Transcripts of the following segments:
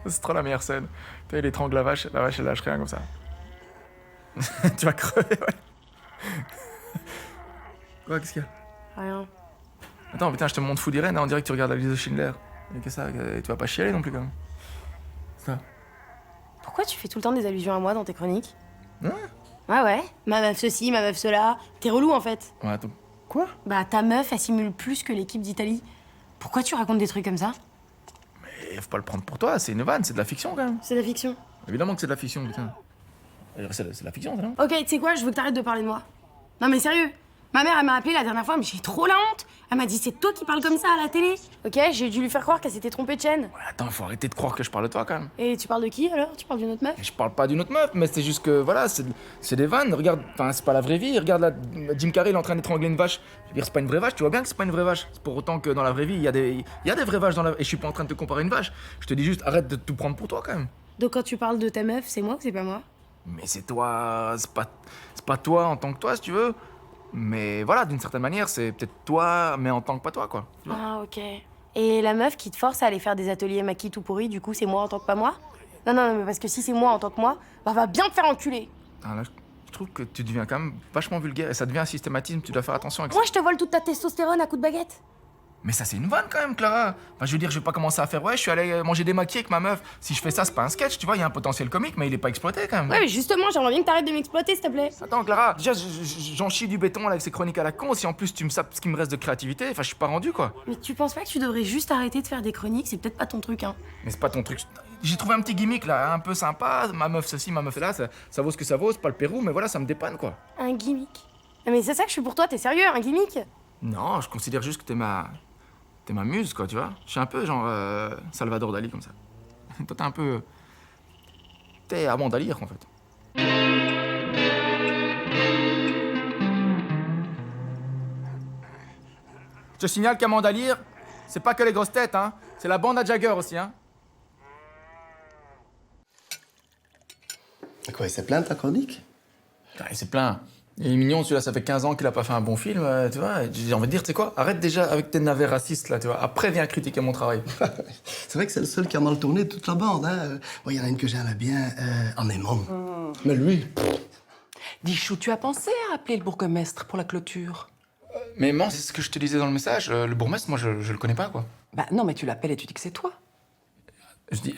C'est trop la meilleure scène. Tu sais, il étrangle la vache elle lâche rien comme ça. Tu vas crever, ouais. Quoi, qu'est-ce qu'il y a? Rien. Attends, putain, je te montre Food Irene, on dirait que tu regardes la liste de Schindler. Et que ça, tu vas pas chialer non plus, quand même. Ça. Pourquoi tu fais tout le temps des allusions à moi dans tes chroniques? Hein? Ouais. Ma meuf ceci, ma meuf cela. T'es relou en fait. Ouais, attends. Quoi? Bah ta meuf, elle simule plus que l'équipe d'Italie. Pourquoi tu racontes des trucs comme ça? Mais faut pas le prendre pour toi, c'est une vanne, c'est de la fiction, quand même. C'est de la fiction. Évidemment que c'est de la fiction, putain. C'est de la fiction, ça, non? Ok, tu sais quoi, je veux que t'arrêtes de parler de moi. Non mais sérieux, ma mère elle m'a appelé la dernière fois, mais j'ai trop la honte. Elle m'a dit c'est toi qui parles comme ça à la télé. Ok, j'ai dû lui faire croire qu'elle s'était trompée de chaîne. Ouais, attends, faut arrêter de croire que je parle de toi, quand même. Et tu parles de qui alors? Tu parles d'une autre meuf? Mais je parle pas d'une autre meuf, mais c'est juste que, voilà, c'est des vannes. Regarde, enfin, c'est pas la vraie vie. Regarde là, Jim Carrey, il est en train d'étrangler une vache. Je veux dire, c'est pas une vraie vache, tu vois bien que c'est pas une vraie vache. C'est pour autant que dans la vraie vie, il y a des vraies vaches dans la... Et je suis pas en train de te comparer une vache. Je te dis juste, arrête de tout prendre pour toi, quand même. Donc quand tu parles de ta meuf, c'est moi ou c'est pas moi? Mais c'est toi, c'est pas toi en tant que toi, si tu veux. Mais voilà, d'une certaine manière, c'est peut-être toi, mais en tant que pas toi, quoi. Ah ok. Et la meuf qui te force à aller faire des ateliers maquis tout pourris, du coup c'est moi en tant que pas moi? Non, mais parce que si c'est moi en tant que moi, bah va bien te faire enculer. Ah, là, je trouve que tu deviens quand même vachement vulgaire et ça devient un systématisme, tu dois faire attention avec ça. Moi je te vole toute ta testostérone à coups de baguette. Mais ça, c'est une vanne quand même, Clara. Enfin, je veux dire, je vais pas commencer à faire, ouais, je suis allé manger des maquis avec ma meuf. Si je fais ça, c'est pas un sketch, tu vois, il y a un potentiel comique, mais il est pas exploité quand même. Ouais mais justement, j'aimerais bien que t'arrêtes de m'exploiter s'il te plaît. Attends, Clara, déjà, j'en chie du béton là avec ces chroniques à la con. Si en plus tu me sapes ce qui me reste de créativité, enfin, je suis pas rendu, quoi. Mais tu penses pas que tu devrais juste arrêter de faire des chroniques? C'est peut-être pas ton truc, hein. Mais c'est pas ton truc. J'ai trouvé un petit gimmick là, un peu sympa. Ma meuf ceci, ma meuf là, ça vaut ce que ça vaut, c'est pas le Pérou, mais voilà, ça me dépanne, quoi. Un gimmick. Non mais c'est ça que je suis pour toi, t'es sérieux, un gimmick? Non, je considère juste que t'es ma muse, quoi, tu vois. Je suis un peu genre Salvador Dali, comme ça. Toi, t'es un peu... T'es Amanda Lear, en fait. Je te signale qu'Amanda Lear, c'est pas que les grosses têtes, hein. C'est la bande à Jagger aussi, hein. Quoi, il s'est plaint de ta chronique? Ah, il s'est plaint. Il est mignon, celui-là, ça fait 15 ans qu'il a pas fait un bon film, tu vois. J'ai envie de dire, tu sais quoi, arrête déjà avec tes navets racistes, là, tu vois. Après, viens critiquer mon travail. C'est vrai que c'est le seul qui a mal tourné de toute la bande, hein. Bon, il y en a une que j'aimais bien, en aimant. Mais lui, Dis Chou, tu as pensé à appeler le bourgmestre pour la clôture? Mais man, c'est ce que je te disais dans le message. Le bourgmestre, moi, je le connais pas, quoi. Bah non, mais tu l'appelles et tu dis que c'est toi.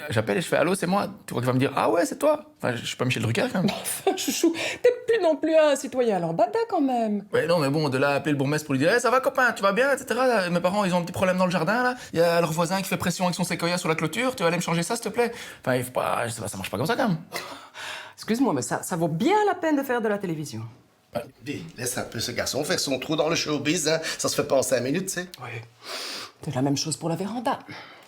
J'appelle et je fais allô, c'est moi. Tu crois qu'il va me dire ah ouais, c'est toi? Enfin, je suis pas Michel Drucker quand même. Enfin, Chouchou, t'es plus non plus un citoyen lambada quand même. Ouais, non, mais bon, de là à appeler le bourgmestre pour lui dire ça va copain, tu vas bien, etc. Là, mes parents, ils ont un petit problème dans le jardin là. Il y a leur voisin qui fait pression avec son séquoia sur la clôture. Tu vas aller me changer ça, s'il te plaît? Enfin, il faut pas, je sais pas, ça marche pas comme ça quand même. Excuse-moi, mais ça vaut bien la peine de faire de la télévision. dis, laisse un peu ce garçon faire son trou dans le showbiz, hein. Ça se fait pas en 5 minutes, tu sais. Oui. C'est la même chose pour la véranda.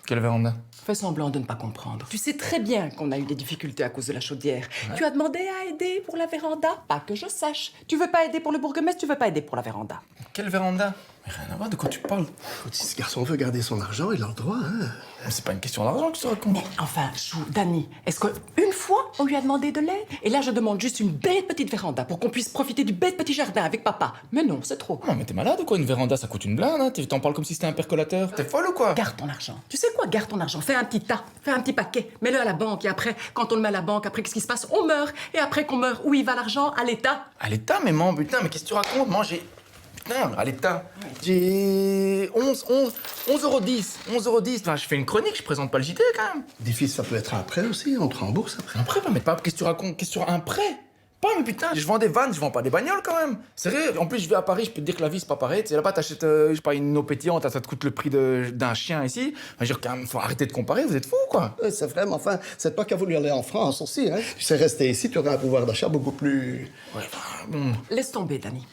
Quelle véranda? Fais semblant de ne pas comprendre. Tu sais très bien qu'on a eu des difficultés à cause de la chaudière. Ouais. Tu as demandé à aider pour la véranda? Pas que je sache. Tu veux pas aider pour le bourgmestre, tu veux pas aider pour la véranda. Quelle véranda? Mais rien à voir, de quoi tu parles? Écoute, si ce garçon veut garder son argent, il a le droit, hein. Mais c'est pas une question d'argent que tu te racontes. Mais enfin, Chou, Dani, est-ce qu'une fois, on lui a demandé de l'aide? Et là, je demande juste une belle petite véranda pour qu'on puisse profiter du bel petit jardin avec papa. Mais non, c'est trop. Non, mais t'es malade ou quoi? Une véranda, ça coûte une blinde, hein. T'en parles comme si c'était un percolateur. T'es folle ou quoi? Garde ton argent. Tu sais quoi? Garde ton argent. Fais un petit tas. Fais un petit paquet. Mets-le à la banque. Et après, quand on le met à la banque, après, qu'est-ce qui se passe? On meurt. Et après qu'on meurt, où il va l'argent? À l'État. À l'État, mais man, putain, mais qu'est-ce que tu racontes? Moi, j'ai... Putain, à l'État, j'ai 11,10 €. Enfin, je fais une chronique, je présente pas le JT quand même. Des fils, ça peut être un prêt aussi, on te rembourse après. Un prêt, mais pas, qu'est-ce que tu racontes? Qu'est-ce que tu un prêt? Pas, mais putain, je vends des vannes, je vends pas des bagnoles quand même. Sérieux, en plus, je vais à Paris, je peux te dire que la vie, c'est pas pareil. Tu sais, là-bas, t'achètes, je sais pas, une eau pétillante, ça te coûte le prix d'un chien ici. Enfin, je veux dire, quand même, faut arrêter de comparer, vous êtes fous, quoi. Ouais, c'est vrai, mais enfin, c'est toi qui as voulu aller en France aussi, hein. Tu sais, rester ici, tu aurais un pouvoir d'achat beaucoup plus... Ouais, enfin, bon. Laisse tomber, Dani.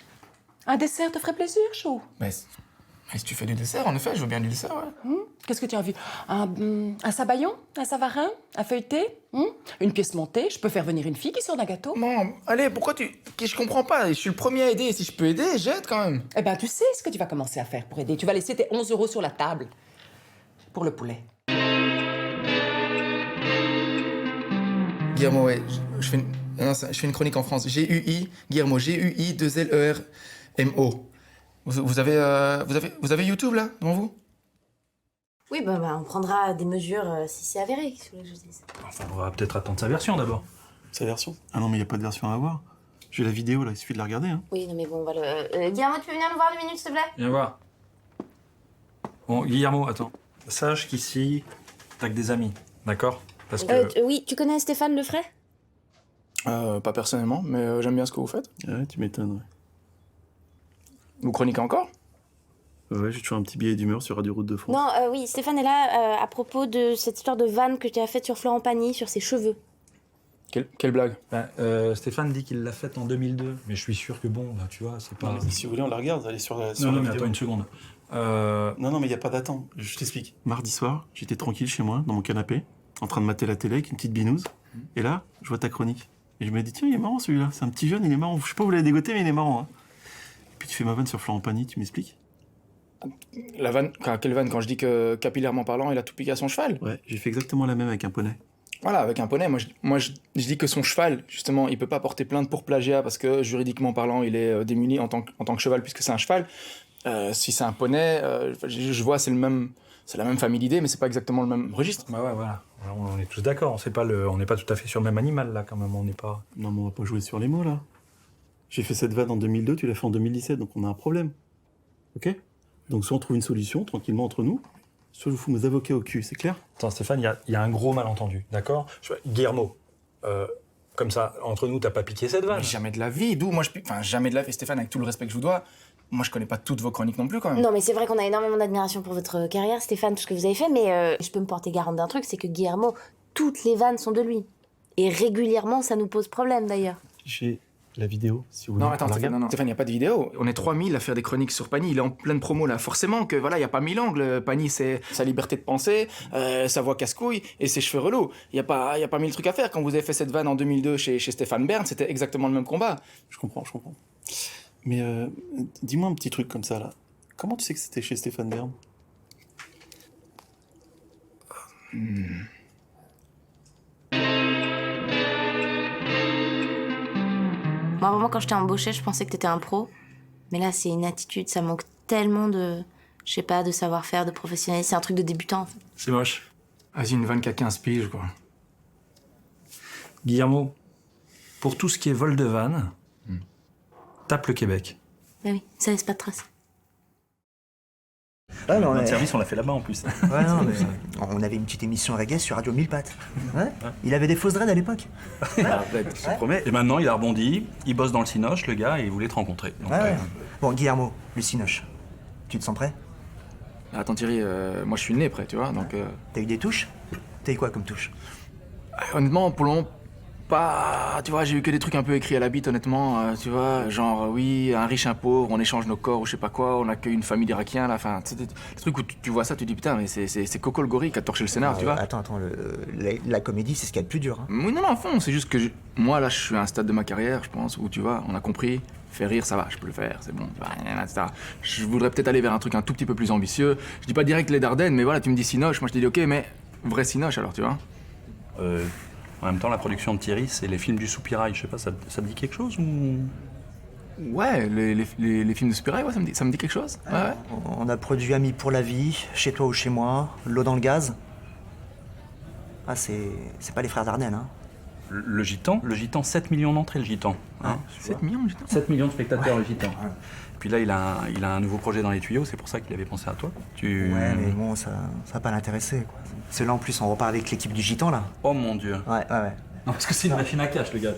Un dessert te ferait plaisir, Chou? Mais si tu fais du dessert, en effet, je veux bien du dessert, ouais. Qu'est-ce que tu as envie? Un sabayon? Un savarin? Un feuilleté? Une pièce montée? Je peux faire venir une fille qui sort d'un gâteau? Non, allez, pourquoi je comprends pas, je suis le premier à aider, si je peux aider, j'aide quand même. Eh ben, tu sais ce que tu vas commencer à faire pour aider. Tu vas laisser tes 11 € sur la table. Pour le poulet. Guillermo, ouais, je fais une chronique en France. G-U-I, Guillermo, G-U-I-2-L-E-R-M-O. Vous avez YouTube, là, devant vous? Oui, bah, on prendra des mesures si c'est avéré, qu'est-ce que vous voulez que je dise. Enfin, on va peut-être attendre sa version d'abord. Sa version? Ah non, mais il n'y a pas de version à avoir. J'ai la vidéo, là, il suffit de la regarder, hein. Oui, non mais bon, on va le... Guillermo, tu peux venir nous voir 2 minutes, s'il te plaît? Viens voir. Bon, Guillermo, attends. Sache qu'ici, t'as que des amis, d'accord? Parce que... Oui, tu connais Stéphane Lefray? Pas personnellement, mais j'aime bien ce que vous faites. Ouais, tu m'étonnes, ouais. Vous chroniquez encore? Ouais, j'ai toujours un petit billet d'humeur sur Radio Route de France. Non, oui, Stéphane est là à propos de cette histoire de vanne que tu as faite sur Florent Pagny, sur ses cheveux. Quelle blague? Ben, Stéphane dit qu'il l'a faite en 2002, mais je suis sûr que bon, là, tu vois, c'est pas... Si vous voulez, on la regarde, elle est sur la, Non, la mais vidéo. attends une seconde. Non, mais il n'y a pas d'attente. Je t'explique. Mardi soir, j'étais tranquille chez moi, dans mon canapé, en train de mater la télé avec une petite binouse. Et là, je vois ta chronique. Et je me dis, tiens, il est marrant celui-là. C'est un petit jeune, il est marrant. Je sais pas où vous l'avez dégoté, mais il est marrant. Hein. Et puis tu fais ma vanne sur Florent Pagny, tu m'expliques? La vanne, quelle vanne? Quand je dis que, capillairement parlant, il a tout piqué à son cheval? Ouais, j'ai fait exactement la même avec un poney. Voilà, avec un poney, je dis que son cheval, justement, il peut pas porter plainte pour plagiat parce que, juridiquement parlant, il est démuni en tant que cheval puisque c'est un cheval. Si c'est un poney, je vois, c'est la même famille d'idées, mais c'est pas exactement le même registre. Bah ouais, voilà. Alors, on est tous d'accord, on n'est pas tout à fait sur le même animal, là, quand même, on n'est pas... Non, mais on va pas jouer sur les mots, là. J'ai fait cette vanne en 2002, tu l'as fait en 2017, donc on a un problème. Ok? Donc soit on trouve une solution, tranquillement, entre nous, soit je vous fous mes avocats au cul, c'est clair? Attends, Stéphane, il y a un gros malentendu, d'accord? Guillermo, comme ça, entre nous, t'as pas piqué cette vanne? Mais jamais de la vie, d'où moi enfin jamais de la vie. Et Stéphane, avec tout le respect que je vous dois, moi je connais pas toutes vos chroniques non plus quand même. Non, mais c'est vrai qu'on a énormément d'admiration pour votre carrière, Stéphane, tout ce que vous avez fait, mais je peux me porter garant d'un truc, c'est que Guillermo, toutes les vannes sont de lui. Et régulièrement, ça nous pose problème, d'ailleurs. J'ai la vidéo, si vous voulez. Non, attends, On la Stéphane, regarde. non, Stéphane, il n'y a pas de vidéo. On est 3000 à faire des chroniques sur Pagny. Il est en pleine promo, là. Forcément que, voilà, il n'y a pas 1000 angles. Pagny, c'est sa liberté de penser, sa voix casse-couille et ses cheveux relous. Il n'y a pas 1000 trucs à faire. Quand vous avez fait cette vanne en 2002 chez Stéphane Bern, c'était exactement le même combat. Je comprends. Mais dis-moi un petit truc comme ça, là. Comment tu sais que c'était chez Stéphane Bern? Moi, vraiment, quand je t'ai embauché, je pensais que t'étais un pro. Mais là, c'est une attitude, ça manque tellement de, je sais pas, de savoir-faire, de professionnalisme. C'est un truc de débutant, en fait. C'est moche. Vas-y, une vanne qui a 15 piges, quoi. Guillermo, pour tout ce qui est vol de vanne, tape le Québec. Bah oui, ça laisse pas de traces. Ah non, Notre mais... service, on l'a fait là-bas, en plus. Ouais, non, mais on avait une petite émission reggae sur Radio 1000 pattes. Ouais. Il avait des fausses dreads à l'époque. Arrête, je te promets. Et maintenant, il a rebondi, il bosse dans le Cinoche, le gars, et il voulait te rencontrer. Donc, Ouais. Bon, Guillermo, le Cinoche, tu te sens prêt? Attends, Thierry, moi je suis né prêt, tu vois, donc. T'as eu des touches? T'as eu quoi comme touche? Honnêtement, pour le moment, pas. Tu vois, j'ai eu que des trucs un peu écrits à la bite, honnêtement. Tu vois, genre, oui, un riche, un pauvre, on échange nos corps ou je sais pas quoi, on accueille une famille d'Irakiens, là. Enfin, c'est des trucs où tu vois ça, tu dis putain, mais c'est Coco le gorille qui a torché le scénar, tu vois. Attends, la comédie, c'est ce qu'il y a de plus dur. Hein. Oui, non, à fond, c'est juste que moi, là, je suis à un stade de ma carrière, je pense, où tu vois, on a compris, faire rire, ça va, je peux le faire, c'est bon, tu vois, etc. Je voudrais peut-être aller vers un truc un tout petit peu plus ambitieux. Je dis pas direct les Dardennes, mais voilà, tu me dis Cinoche, moi je te dis ok, mais vrai Cinoche alors, tu vois. En même temps, la production de Thierry, c'est les films du soupirail. Je sais pas, ça te dit quelque chose ou... Ouais, les films de Spirail, ouais, ça me dit quelque chose. Ouais. On a produit Amis pour la vie, Chez toi ou chez moi, L'eau dans le gaz. Ah, c'est pas les frères Dardenne, hein. Le Gitan, 7 millions d'entrées, le Gitan. Hein, 7 millions, putain. 7 millions de spectateurs, le Gitan. Puis là, il a un nouveau projet dans les tuyaux, c'est pour ça qu'il avait pensé à toi. Ouais, mais bon, ça va pas l'intéresser, quoi. C'est là, en plus, on repart avec l'équipe du Gitan, là. Oh mon Dieu. Ouais. Non, parce que c'est une machine à cash, le gars.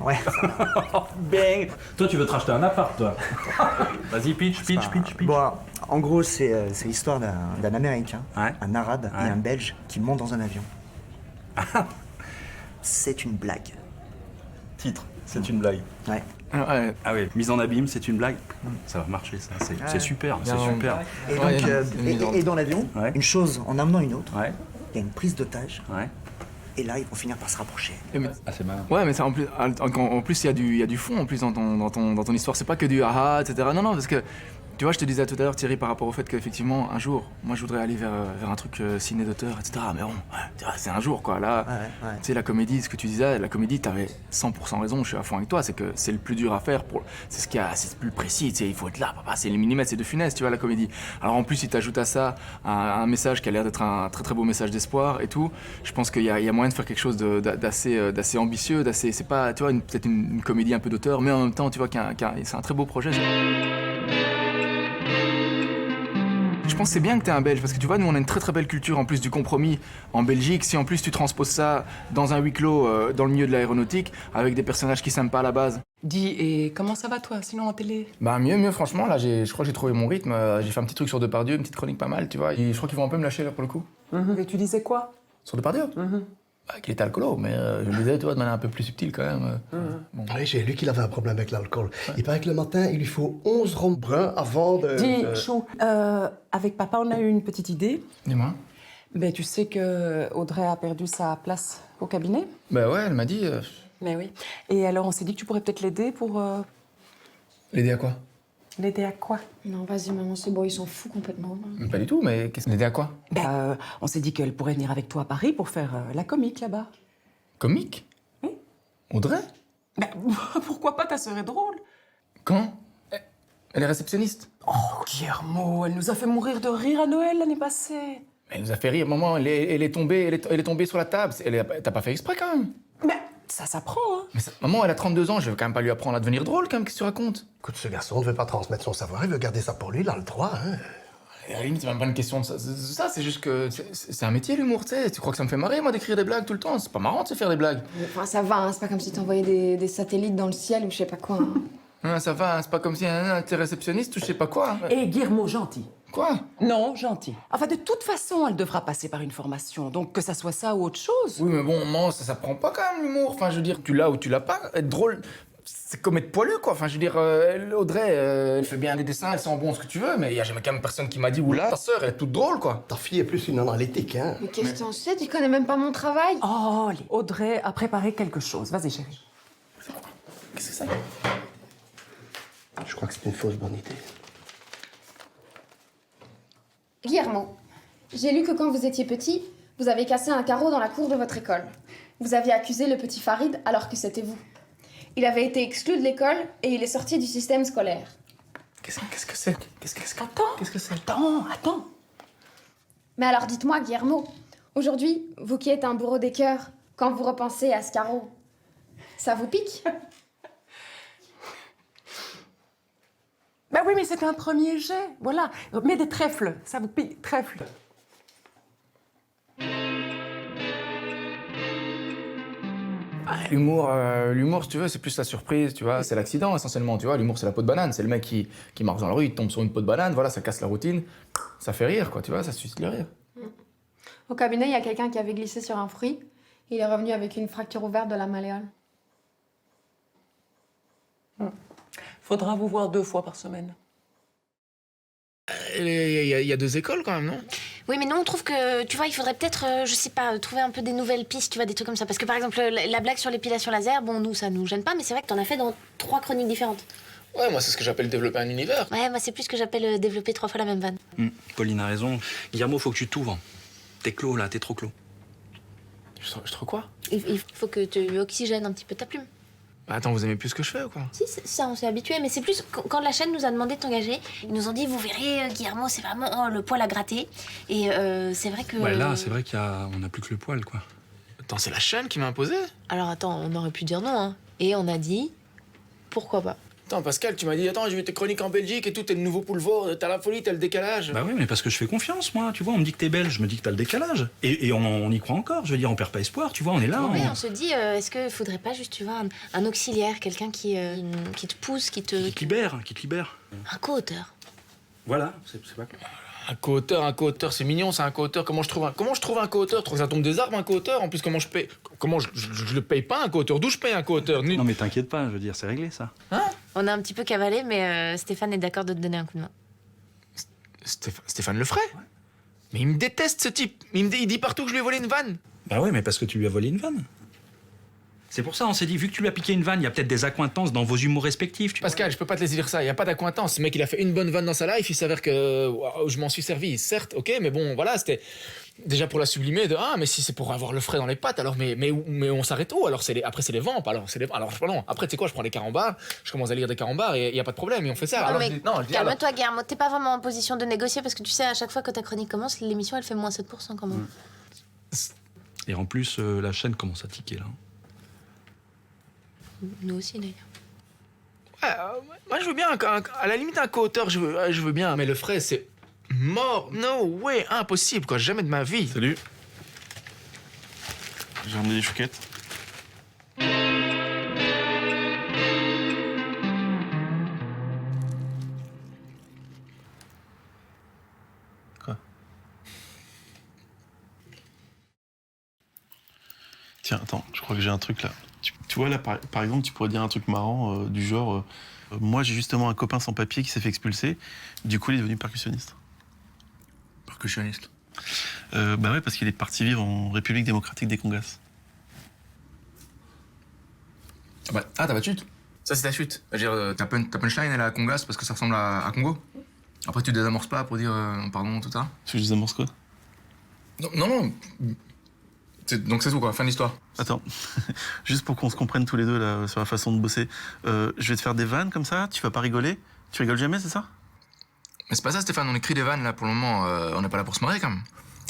Ouais. Bang. Toi, tu veux te racheter un appart, toi. Vas-y, pitch. Bon, en gros, c'est l'histoire d'un Américain, Ouais. un Arabe Ouais. et un Belge qui montent dans un avion. C'est une blague. Titre, c'est une blague. Ouais. Ouais. Ah oui, mise en abîme, c'est une blague. Ça va marcher, ça. C'est super, c'est Bien, super. Et, Ouais, donc, il y a une mise en- et dans l'avion, Ouais. une chose en amenant une autre, Ouais, il y a une prise d'otage, ouais. et là, ils vont finir par se rapprocher. Ah, c'est malin. Ouais, mais ça, en plus, il y a du fond en plus dans ton histoire. C'est pas que du aha, etc. Non, parce que Tu vois, je te disais tout à l'heure, Thierry, par rapport au fait qu'effectivement, un jour, moi, je voudrais aller vers un truc ciné d'auteur, etc. Mais bon, tu vois, c'est un jour, quoi. Là, Ouais. tu sais, la comédie, ce que tu disais, la comédie, t'avais 100% raison, je suis à fond avec toi. C'est que c'est le plus dur à faire, c'est ce qu'il y a, c'est le plus précis, tu sais, il faut être là, papa, c'est les millimètres, c'est de finesse, tu vois, la comédie. Alors en plus, si t'ajoutes à ça un message qui a l'air d'être un très très beau message d'espoir et tout, je pense qu'il y a moyen de faire quelque chose d'assez ambitieux, c'est pas, tu vois, peut-être une comédie un peu d'auteur, mais en même temps, tu vois, c'est un très beau projet. Je pense que c'est bien que t'es un Belge, parce que tu vois, nous on a une très très belle culture en plus du compromis en Belgique. Si en plus tu transposes ça dans un huis clos, dans le milieu de l'aéronautique, avec des personnages qui s'aiment pas à la base. Dis, et comment ça va toi, sinon en télé? Bah mieux, franchement, là je crois que j'ai trouvé mon rythme. J'ai fait un petit truc sur Depardieu, une petite chronique pas mal, tu vois. Et je crois qu'ils vont un peu me lâcher là pour le coup. Et tu disais quoi? Sur Depardieu bah, qu'il était alcoolo, mais je le disais, tu vois, de manière un peu plus subtile quand même. Bon. Oui, j'ai lu qu'il avait un problème avec l'alcool. Il paraît que le matin, il lui faut 11 rhums bruns avant de... Dis, Chou, avec papa, on a eu une petite idée. Dis-moi. Ben, tu sais que Audrey a perdu sa place au cabinet? Bah ouais, elle m'a dit... Mais oui. Et alors, on s'est dit que tu pourrais peut-être l'aider pour... L'aider à quoi? L'aider à quoi? Non, vas-y, maman, c'est bon, ils s'en foutent complètement. Pas du tout, mais l'aider à quoi? Ben, on s'est dit qu'elle pourrait venir avec toi à Paris pour faire la comique là-bas. Comique? Oui. Audrey? Ben, pourquoi pas, ta sœur est drôle. Quand? Elle est réceptionniste. Oh, Guillermo, elle nous a fait mourir de rire à Noël l'année passée. Elle nous a fait rire, maman, elle est tombée sur la table. T'as pas fait exprès quand même? Ben, ça s'apprend, hein. Mais maman, elle a 32 ans, je vais quand même pas lui apprendre à devenir drôle quand même, qu'est-ce que tu racontes? Écoute, ce garçon ne veut pas transmettre son savoir, il veut garder ça pour lui, il a le droit, hein. À la limite, c'est même pas une question de ça. C'est juste que c'est un métier l'humour, tu sais. Tu crois que ça me fait marrer, moi, d'écrire des blagues tout le temps? C'est pas marrant de se faire des blagues. Enfin, ça va, hein, c'est pas comme si t'envoyais des satellites dans le ciel ou je sais pas quoi. Hein. Hein, ça va, hein, c'est pas comme si t'es réceptionniste ou je sais pas quoi. Et Guillermo, gentil. Quoi? Non, gentil. Enfin, de toute façon, elle devra passer par une formation. Donc, que ça soit ça ou autre chose. Oui, mais bon, maman, ça prend pas quand même l'humour. Enfin, je veux dire, tu l'as ou tu l'as pas. Être drôle, c'est comme être poilu, quoi. Enfin, je veux dire, Audrey, elle fait bien des dessins, elle sent bon ce que tu veux, mais il y a jamais quand même personne qui m'a dit, oula, ta sœur, elle est toute drôle, quoi. Ta fille est plus une analytique, hein. Mais qu'est-ce que t'en sais? Tu connais même pas mon travail. Oh, Audrey a préparé quelque chose. Vas-y, chérie. Qu'est-ce que c'est? Je crois que c'est une fausse bonne idée. Guillermo, j'ai lu que quand vous étiez petit, vous avez cassé un carreau dans la cour de votre école. Vous aviez accusé le petit Farid alors que c'était vous. Il avait été exclu de l'école et il est sorti du système scolaire. Qu'est-ce que c'est? Attends. Qu'est-ce que c'est? Attends. Mais alors dites-moi, Guillermo, aujourd'hui, vous qui êtes un bourreau des cœurs, quand vous repensez à ce carreau, ça vous pique? Ben oui, mais c'était un premier jet. Voilà. Mets des trèfles. Ça vous pique. Trèfles. L'humour, si tu veux, c'est plus la surprise, tu vois. C'est l'accident, essentiellement, tu vois. L'humour, c'est la peau de banane. C'est le mec qui marche dans la rue, il tombe sur une peau de banane, voilà, ça casse la routine. Ça fait rire, quoi, tu vois, ça suscite le rire. Au cabinet, il y a quelqu'un qui avait glissé sur un fruit. Il est revenu avec une fracture ouverte de la malléole. Faudra vous voir 2 fois par semaine. Il y a 2 écoles, quand même, non? Oui, mais nous, on trouve que, tu vois, il faudrait peut-être, je sais pas, trouver un peu des nouvelles pistes, tu vois, des trucs comme ça. Parce que, par exemple, la blague sur l'épilation laser, bon, nous, ça nous gêne pas, mais c'est vrai que t'en as fait dans 3 chroniques différentes. Ouais, moi, c'est ce que j'appelle développer un univers. Ouais, moi, c'est plus ce que j'appelle développer 3 fois la même vanne. Pauline a raison. Guillermo, faut que tu t'ouvres. T'es clos, là, t'es trop clos. Je trouve quoi? Il faut que tu oxygènes un petit peu ta plume. Bah, attends, vous aimez plus ce que je fais, ou quoi? Si, ça, on s'est habitué, mais c'est plus quand la chaîne nous a demandé de t'engager, ils nous ont dit, vous verrez, Guillermo, c'est vraiment le poil à gratter. Et c'est vrai que... Ouais, là, c'est vrai qu'on a plus que le poil, quoi. Attends, c'est la chaîne qui m'a imposé? Alors attends, on aurait pu dire non, hein. Et on a dit, pourquoi pas. Attends, Pascal, tu m'as dit, attends, j'ai vu tes chroniques en Belgique et tout, t'es le nouveau Poulvord, t'as la folie, t'as le décalage. Bah oui, mais parce que je fais confiance, moi. Tu vois, on me dit que t'es belge, je me dis que t'as le décalage. Et on y croit encore. Je veux dire, on perd pas espoir, tu vois, on est là. Oui, on se dit, est-ce qu'il faudrait pas juste, tu vois, un auxiliaire, quelqu'un qui te pousse, qui te libère. Un co-auteur. Voilà, c'est pas quoi. Un co-auteur, c'est mignon, c'est un co-auteur. Comment je trouve un co-auteur? Tu trouves que ça tombe des arbres, un co-auteur? En plus, comment je paye? Comment je le paye pas, un co-auteur? D'où je paye un co-auteur? Non, mais t'inquiète pas, je veux dire, c'est réglé, ça. Hein? On a un petit peu cavalé, mais Stéphane est d'accord de te donner un coup de main. Stéphane le ferait? Ouais. Mais il me déteste, ce type. Il dit partout que je lui ai volé une vanne. Bah ouais, mais parce que tu lui as volé une vanne. C'est pour ça, on s'est dit, vu que tu lui as piqué une vanne, il y a peut-être des accointances dans vos humours respectifs. Pascal, je peux pas te laisser dire ça, il y a pas d'accointance. Ce mec, il a fait une bonne vanne dans sa life, il s'avère que je m'en suis servi. Certes, ok, mais bon, voilà, c'était déjà pour la sublimer de mais si c'est pour avoir le frais dans les pattes, alors mais on s'arrête où? Alors après c'est les ventes, alors pardon. Après tu sais quoi, je prends des carambars, je commence à lire des carambars et il y a pas de problème et on fait ça. Alors, mais je dis, alors- calme-toi, Guillermo, t'es pas vraiment en position de négocier parce que tu sais, à chaque fois que ta chronique commence, l'émission elle fait moins 7% quand même. Et en plus, la chaîne commence à tiquer là. Nous aussi d'ailleurs. Moi je veux bien, à la limite un co-auteur, je veux bien, mais le frais c'est mort, no way, impossible quoi, jamais de ma vie. Salut. J'ai ramené des chouquettes. Quoi? Tiens, attends, je crois que j'ai un truc là. Tu vois là, par exemple, tu pourrais dire un truc marrant du genre moi j'ai justement un copain sans papier qui s'est fait expulser, du coup il est devenu percussionniste. Percussionniste. Bah ouais, parce qu'il est parti vivre en République démocratique des Congas. T'as pas de chute? Ça c'est ta chute. Je veux dire, ta punchline elle est à Congas parce que ça ressemble à Congo. Après tu désamorces pas pour dire pardon, tout ça. Tu veux que je désamorce quoi? Non. Donc c'est tout quoi, fin de l'histoire. Attends, juste pour qu'on se comprenne tous les deux là sur la façon de bosser, je vais te faire des vannes comme ça, tu vas pas rigoler? Tu rigoles jamais, c'est ça? Mais c'est pas ça Stéphane, on écrit des vannes là pour le moment, on n'est pas là pour se marrer quand même.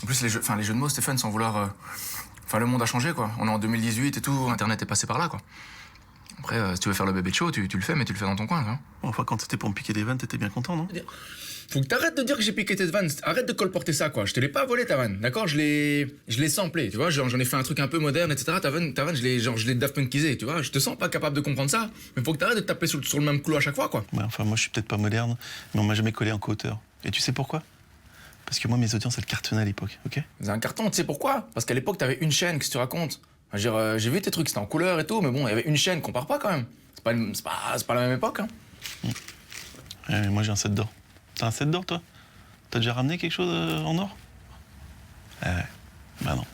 En plus les jeux de mots Stéphane sans vouloir... le monde a changé quoi, on est en 2018 et tout, internet est passé par là quoi. Après si tu veux faire le bébé de show, tu le fais mais tu le fais dans ton coin quoi. Enfin quand t'étais pour me piquer des vannes, t'étais bien content, non? Faut que t'arrêtes de dire que j'ai piqué tes vannes, arrête de colporter ça quoi, je te l'ai pas volé ta vanne, d'accord? Je l'ai samplé, tu vois, j'en ai fait un truc un peu moderne etc, ta vanne je l'ai Daft Punkisé, tu vois, je te sens pas capable de comprendre ça, mais faut que t'arrêtes de te taper sur le même clou à chaque fois quoi. Ouais, enfin moi je suis peut-être pas moderne, mais on m'a jamais collé en co-auteur. Et tu sais pourquoi? Parce que moi mes audiences elles cartonnaient à l'époque, ok? C'est un carton, tu sais pourquoi? Parce qu'à l'époque t'avais une chaîne, qu'est-ce que tu racontes? Je veux dire, j'ai vu tes trucs, c'était en couleur et tout, mais bon, il y avait une chaîne, compare pas quand même. C'est pas la même époque hein. Ouais, mais moi j'ai un set d'or. T'as un set d'or toi? T'as déjà ramené quelque chose en or? Ouais, bah non.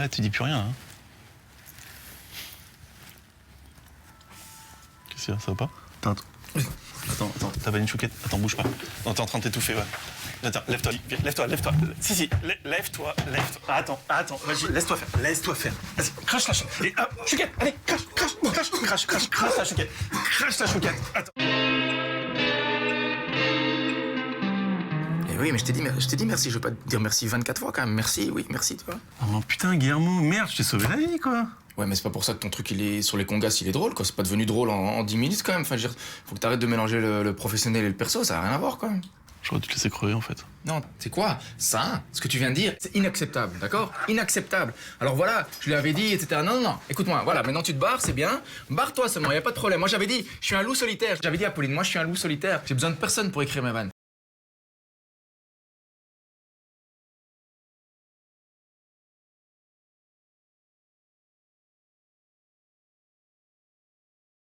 Tu dis plus rien, hein? Qu'est-ce qu'il y a, ça va pas? Attends, t'as pas une chouquette? Attends, bouge pas. Non, t'es en train de t'étouffer, ouais. Attends, lève-toi. Si, lève-toi. Attends, vas-y, laisse-toi faire. Vas-y, crache la chouquette. Chouquette, allez, crache la chouquette. Crache la chouquette, attends. Et oui, mais je t'ai dit merci, je veux pas te dire merci 24 fois quand même, merci, oui, merci, tu vois. Oh non, putain, Guillermo, merde, je t'ai sauvé la vie, quoi. Ouais, mais c'est pas pour ça que ton truc, il est sur les congas, il est drôle, quoi. C'est pas devenu drôle en 10 minutes, quand même. Enfin, je veux dire, faut que t'arrêtes de mélanger le professionnel et le perso, ça a rien à voir, quand même. J'aurais dû te laisser crever, en fait. Non, c'est quoi? Ça, ce que tu viens de dire, c'est inacceptable, d'accord? Inacceptable. Alors voilà, je lui avais dit, etc. Non, écoute-moi, voilà, maintenant tu te barres, c'est bien. Barre-toi seulement, y a pas de problème. Moi, j'avais dit, je suis un loup solitaire. J'avais dit à Pauline, moi, je suis un loup solitaire. J'ai besoin de personne pour écrire mes vannes.